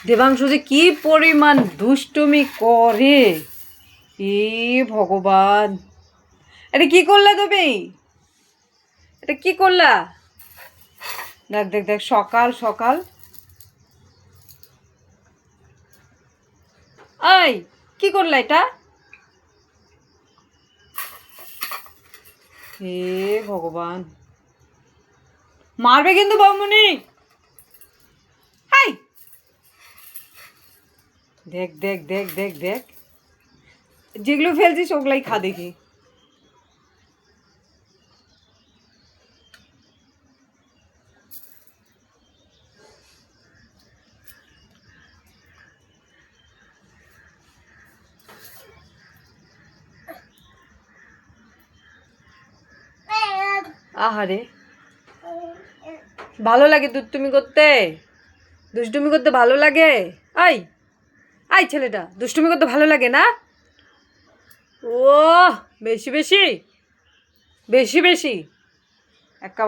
দেবাংশু যে কি পরিমাণ দুষ্টুমি করে, এ ভগবান, এটা কি করলা তুমি? এটা কি করলা? দেখ দেখ দেখ, সকাল সকাল। এই কি করলা এটা? হে ভগবান, মারবে কিন্তু বৌমনি। হাই, দেখ দেখ দেখ দেখ দেখ, যেগুলো ফেলছিস ওগুলাই খা দেখি। আহারে, ভালো লাগে দুষ্টুমি করতে? দুষ্টুমি করতে ভালো লাগে? আই, আই ছেলেটা, দুষ্টুমি করতে ভালো লাগে না? ও বেশি বেশি বেশি বেশি, একেবারে।